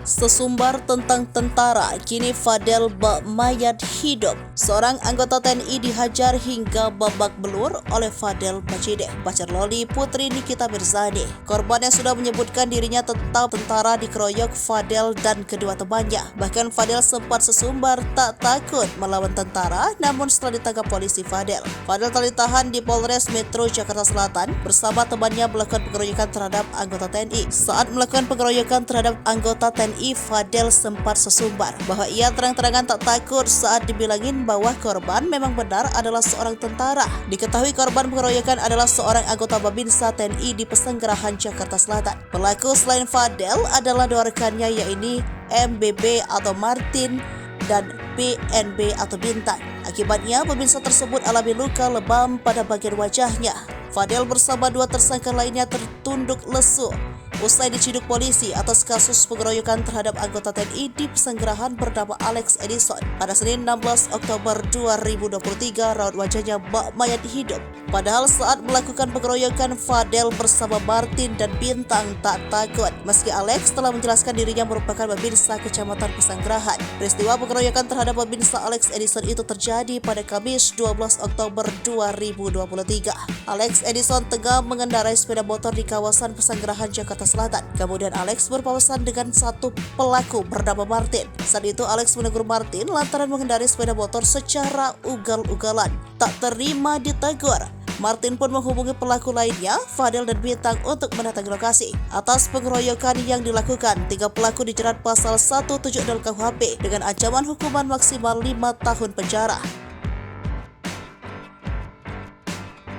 Sesumbar tentang tentara, kini Fadel bak mayat hidup. Seorang anggota TNI dihajar hingga babak belur oleh Fadel Bajide, pacar Loli Putri Nikita Mirzani. Korban yang sudah menyebutkan dirinya tetap tentara dikeroyok Fadel dan kedua temannya. Bahkan Fadel sempat sesumbar tak takut melawan tentara, namun setelah ditangkap polisi Fadel telah ditahan di Polres Metro Jakarta Selatan bersama temannya melakukan pengeroyokan terhadap anggota TNI. Saat melakukan pengeroyokan terhadap anggota TNI, Fadel sempat sesumbar bahwa ia terang-terangan tak takut saat dibilangin bahwa korban memang benar adalah seorang tentara. Diketahui korban pengeroyokan adalah seorang anggota Babinsa TNI di Pesanggerahan Jakarta Selatan. Pelaku selain Fadel adalah dua rekannya, yaitu MBB atau Martin dan BNB atau Bintang. Akibatnya, Babinsa tersebut alami luka lebam pada bagian wajahnya. Fadel bersama dua tersangka lainnya tertunduk lesu usai diciduk polisi atas kasus pengeroyokan terhadap anggota TNI di Pesanggerahan bernama Alex Edison. Pada Senin 16 Oktober 2023, raut wajahnya bak mayat hidup. Padahal saat melakukan pengeroyokan, Fadel bersama Martin dan Bintang tak takut. Meski Alex telah menjelaskan dirinya merupakan Babinsa Kecamatan Pesanggerahan. Peristiwa pengeroyokan terhadap Babinsa Alex Edison itu terjadi pada Kamis 12 Oktober 2023. Alex Edison tengah mengendarai sepeda motor di kawasan Pesanggerahan Jakarta Selatan. Kemudian Alex berpapasan dengan satu pelaku bernama Martin. Saat itu Alex menegur Martin lantaran mengendarai sepeda motor secara ugal-ugalan. Tak terima ditegur, Martin pun menghubungi pelaku lainnya, Fadel dan Bintang, untuk mendatangi lokasi. Atas pengeroyokan yang dilakukan, 3 pelaku dijerat pasal 170 KUHP dengan ancaman hukuman maksimal 5 tahun penjara.